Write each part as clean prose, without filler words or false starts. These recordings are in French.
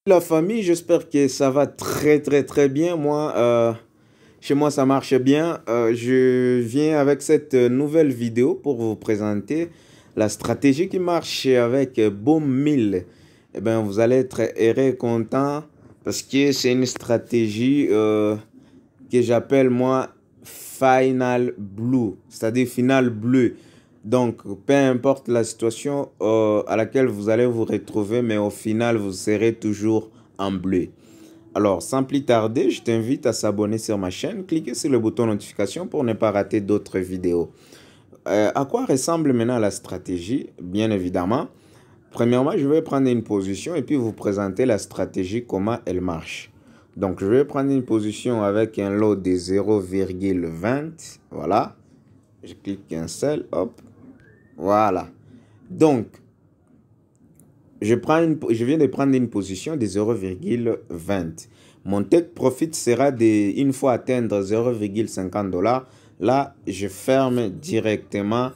La famille, j'espère que ça va très bien. Moi, chez moi, ça marche bien. Je viens avec cette nouvelle vidéo pour vous présenter la stratégie qui marche avec Boom 1000. Eh bien, vous allez être heureux, content parce que c'est une stratégie que j'appelle moi Final Blue, c'est-à-dire Final Bleu. Donc, peu importe la situation à laquelle vous allez vous retrouver, mais au final, vous serez toujours en bleu. Alors, sans plus tarder, je t'invite à s'abonner sur ma chaîne, cliquez sur le bouton notification pour ne pas rater d'autres vidéos. À quoi ressemble maintenant la stratégie? Bien évidemment, premièrement, je vais prendre une position et puis vous présenter la stratégie, comment elle marche. Donc, je vais prendre une position avec un lot de 0,20. Voilà. Je clique cancel, hop. Voilà. Donc, je viens de prendre une position de 0,20. Mon take profit sera une fois atteindre 0,50 $. Là, je ferme directement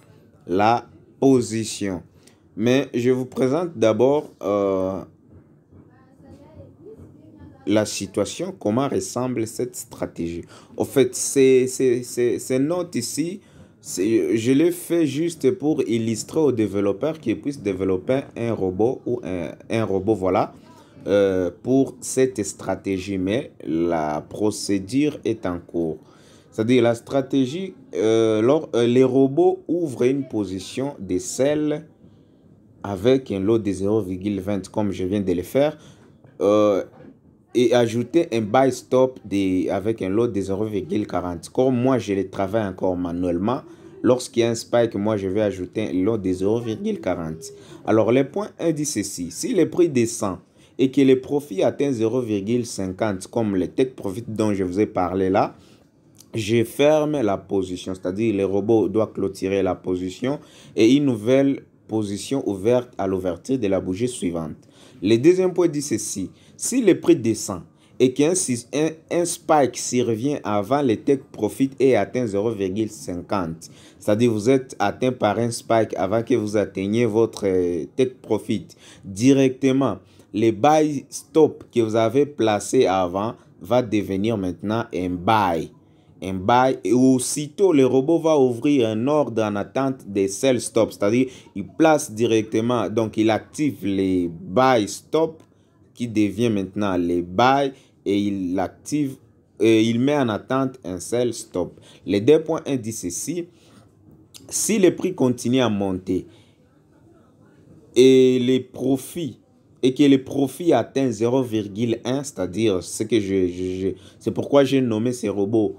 la position. Mais je vous présente d'abord la situation, comment ressemble cette stratégie. Au fait, ces notes ici, je l'ai fait juste pour illustrer aux développeurs qui puissent développer un robot ou un robot, voilà, pour cette stratégie. Mais la procédure est en cours. C'est-à-dire la stratégie, les robots ouvrent une position de sell avec un lot de 0,20 comme je viens de le faire. Et ajouter un buy stop avec un lot de 0,40. Comme moi, je le travaille encore manuellement. Lorsqu'il y a un spike, moi, je vais ajouter un lot de 0,40. Alors, le point 1 dit ceci. Si le prix descend et que le profit atteint 0,50, comme le take profit dont je vous ai parlé là, je ferme la position. C'est-à-dire, le robot doit clôturer la position et une nouvelle position ouverte à l'ouverture de la bougie suivante. Le deuxième point dit ceci. Si le prix descend et qu'un spike survient avant le take profit et atteint 0,50, c'est-à-dire vous êtes atteint par un spike avant que vous atteigniez votre take profit, directement, le buy stop que vous avez placé avant va devenir maintenant un buy. Un buy, et aussitôt le robot va ouvrir un ordre en attente des sell stop, c'est-à-dire il place directement, donc il active les buy stop qui devient maintenant les buy et il active et il met en attente un sell stop. Les 2.1 dit ceci: si le prix continue à monter et les profits et que le profit atteint 0,1, c'est-à-dire c'est pourquoi j'ai nommé ces robots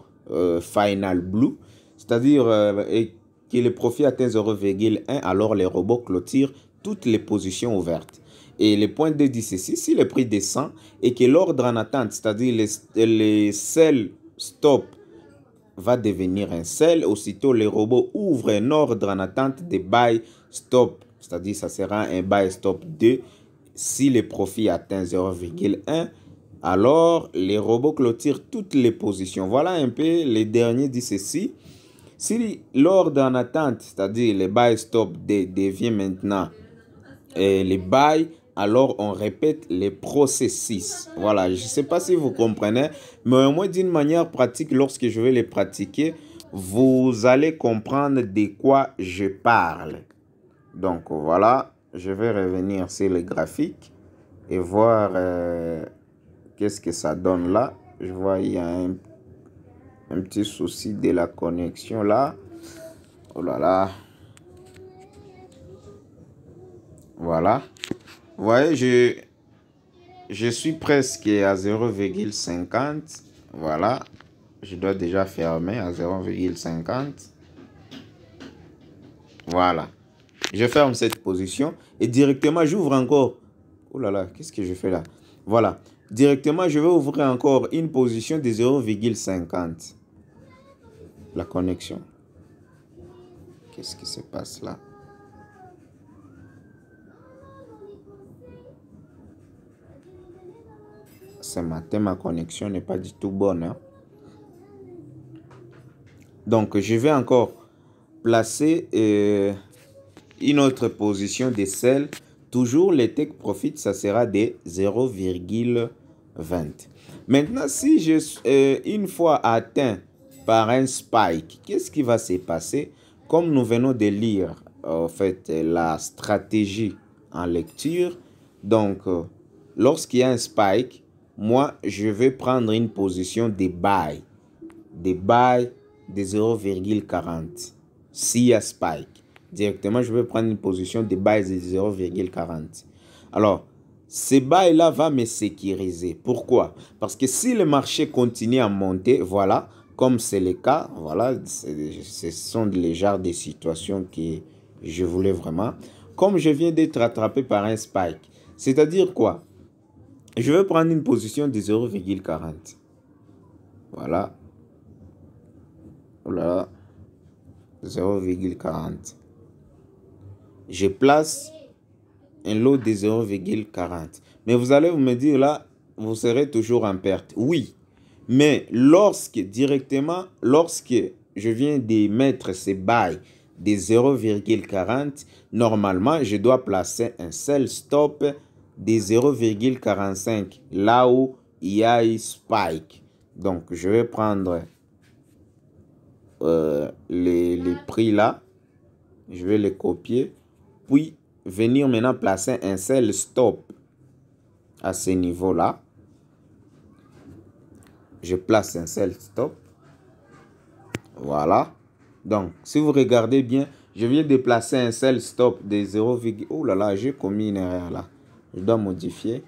Final Blue, c'est-à-dire que le profit atteint 0,1, alors les robots clôturent toutes les positions ouvertes. Et le point 2 dit ceci: si le prix descend et que l'ordre en attente, c'est-à-dire les sell stop, va devenir un sell, aussitôt les robots ouvrent un ordre en attente de buy stop, c'est-à-dire ça sera un buy stop 2. Si le profit atteint 0,1, alors les robots clôturent toutes les positions. Voilà un peu. Les derniers disent ceci: si l'ordre en attente, c'est-à-dire les buy stop devient maintenant les buy, alors on répète les processus. Voilà, je ne sais pas si vous comprenez, mais au moins d'une manière pratique, lorsque je vais les pratiquer, vous allez comprendre de quoi je parle. Donc voilà, je vais revenir sur le graphique et voir qu'est-ce que ça donne là. Je vois il y a un petit souci de la connexion là. Oh là là. Voilà. Vous voyez, je suis presque à 0,50. Voilà. Je dois déjà fermer à 0,50. Voilà. Je ferme cette position et directement j'ouvre encore. Oh là là, qu'est-ce que je fais là? Voilà. Directement, je vais ouvrir encore une position de 0,50. La connexion. Qu'est-ce qui se passe là? Ce matin, ma connexion n'est pas du tout bonne. Hein? Donc, je vais encore placer une autre position de sell toujours les take profit, ça sera des 0,20. Maintenant, si une fois atteint par un spike, qu'est-ce qui va se passer? Comme nous venons de lire en fait la stratégie en lecture, donc lorsqu'il y a un spike, moi je vais prendre une position de buy de 0,40. S'il y a spike, directement je vais prendre une position de buy de 0,40. Alors, ce bail-là va me sécuriser. Pourquoi? Parce que si le marché continue à monter, voilà, comme c'est le cas, voilà, ce sont les genres de situations que je voulais vraiment. Comme je viens d'être attrapé par un spike, c'est-à-dire quoi? Je vais prendre une position de 0,40. Voilà. Voilà. 0,40. Je place un lot de 0,40. Mais vous allez me dire là, vous serez toujours en perte. Oui, mais lorsque je viens de mettre ces bails de 0,40, normalement, je dois placer un seul stop de 0,45, là où il y a eu spike. Donc, je vais prendre les prix là, je vais les copier, puis venir maintenant placer un seul stop à ce niveau-là. Je place un seul stop. Voilà. Donc, si vous regardez bien, je viens de placer un seul stop de 0, oh là là, j'ai commis une erreur là. Je dois modifier.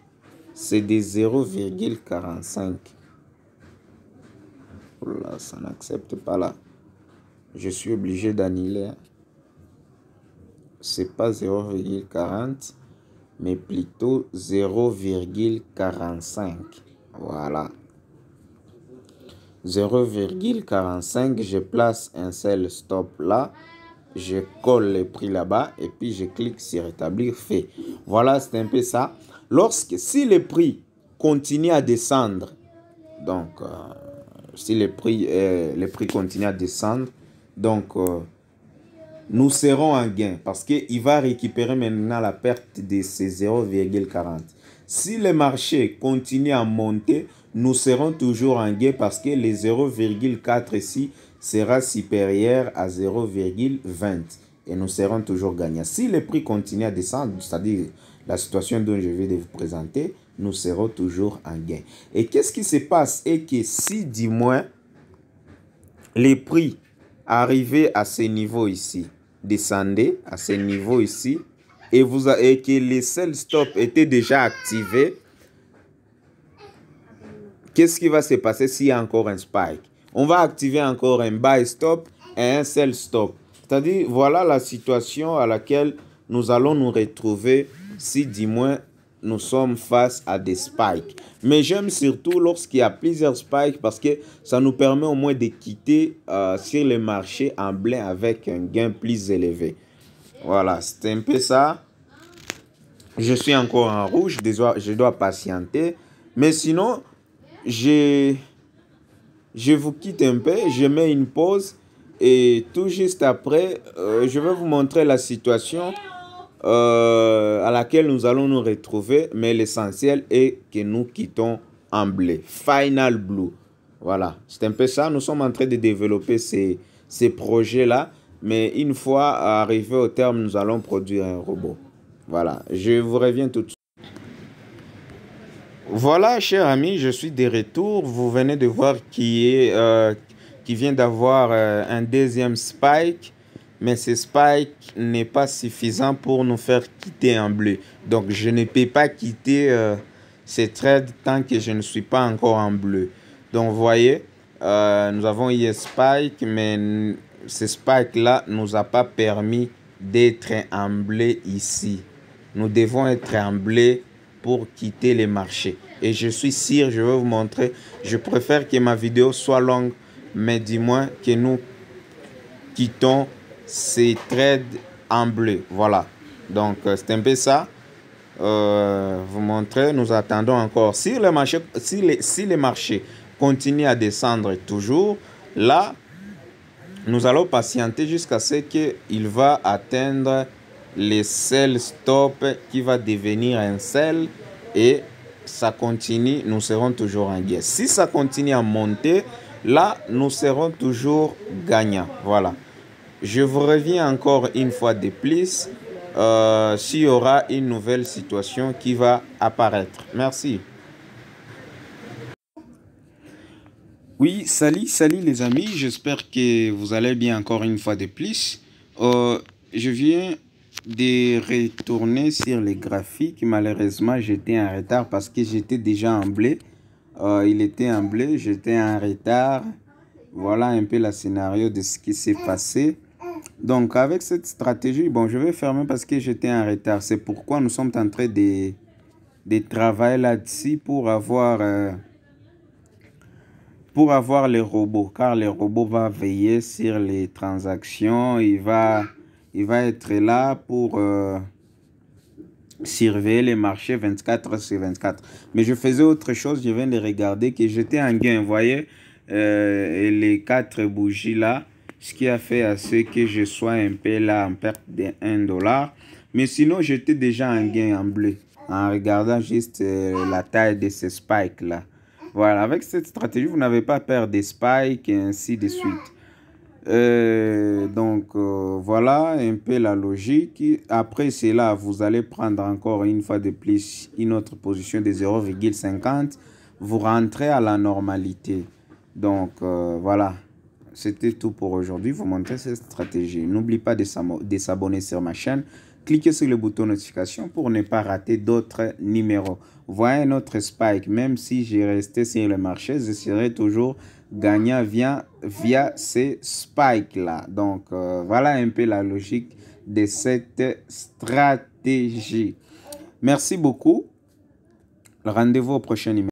C'est de 0,45. Oh là, ça n'accepte pas là. Je suis obligé d'annuler. C'est pas 0,40, mais plutôt 0,45. Voilà. 0,45, je place un seul stop là. Je colle les prix là-bas et puis je clique sur rétablir fait. Voilà, c'est un peu ça. Si les prix continuent à descendre, donc si les prix continuent à descendre, donc nous serons en gain parce qu'il va récupérer maintenant la perte de ces 0,40. Si le marché continue à monter, nous serons toujours en gain parce que les 0,4 ici sera supérieur à 0,20 et nous serons toujours gagnants. Si le prix continue à descendre, c'est-à-dire la situation dont je vais vous présenter, nous serons toujours en gain. Et qu'est-ce qui se passe? Et que si, du moins, les prix arrivaient à ce niveau ici, descendaient à ce niveau ici, et que les sell stop étaient déjà activés, qu'est-ce qui va se passer s'il y a encore un spike? On va activer encore un buy stop et un sell stop. C'est-à-dire, voilà la situation à laquelle nous allons nous retrouver si, du moins, nous sommes face à des spikes. Mais j'aime surtout lorsqu'il y a plusieurs spikes parce que ça nous permet au moins de quitter sur le marché en blanc avec un gain plus élevé. Voilà, c'est un peu ça. Je suis encore en rouge, je dois patienter. Mais sinon, je vous quitte un peu, je mets une pause et tout juste après, je vais vous montrer la situation à laquelle nous allons nous retrouver. Mais l'essentiel est que nous quittons en bleu, Final Blue. Voilà, c'est un peu ça. Nous sommes en train de développer ces projets-là. Mais une fois arrivé au terme, nous allons produire un robot. Voilà, je vous reviens tout de suite. Voilà, chers amis, je suis de retour. Vous venez de voir qui vient d'avoir un deuxième spike. Mais ce spike n'est pas suffisant pour nous faire quitter en bleu. Donc, je ne peux pas quitter ces trades tant que je ne suis pas encore en bleu. Donc, vous voyez, nous avons eu un spike, mais ce spike-là ne nous a pas permis d'être en bleu ici. Nous devons être en bleu pour quitter les marchés. Et je suis sûr, je vais vous montrer. Je préfère que ma vidéo soit longue, mais du moins que nous quittons ces trades en bleu. Voilà. Donc, c'est un peu ça. Vous montrer, nous attendons encore. Si le marché continue à descendre toujours, là, nous allons patienter jusqu'à ce qu'il va atteindre le sell stop qui va devenir un sell et ça continue, nous serons toujours en gain. Si ça continue à monter, là, nous serons toujours gagnants. Voilà. Je vous reviens encore une fois de plus s'il y aura une nouvelle situation qui va apparaître. Merci. Oui, salut les amis, j'espère que vous allez bien encore une fois de plus. Je viens de retourner sur les graphiques. Malheureusement, j'étais en retard parce que j'étais déjà en blé. Il était en blé, j'étais en retard. Voilà un peu le scénario de ce qui s'est passé. Donc, avec cette stratégie, bon, je vais fermer parce que j'étais en retard. C'est pourquoi nous sommes en train de travailler là-dessus pour avoir les robots, car les robots va veiller sur les transactions, il va être là pour surveiller les marchés 24 sur 24. Mais je faisais autre chose, je viens de regarder que j'étais en gain, vous voyez, les 4 bougies là, ce qui a fait à ce que je sois un peu là en perte de 1 $. Mais sinon, j'étais déjà en gain en bleu, en regardant juste la taille de ces spikes là. Voilà, avec cette stratégie, vous n'avez pas peur des spikes et ainsi de suite. Voilà un peu la logique. Après cela, vous allez prendre encore une fois de plus une autre position de 0,50. Vous rentrez à la normalité. Donc, voilà. C'était tout pour aujourd'hui. Vous montrez cette stratégie. N'oubliez pas de s'abonner sur ma chaîne. Cliquez sur le bouton notification pour ne pas rater d'autres numéros. Voyez notre spike. Même si j'ai resté sur le marché, je serai toujours gagnant via ces spikes-là. Donc, voilà un peu la logique de cette stratégie. Merci beaucoup. Rendez-vous au prochain numéro.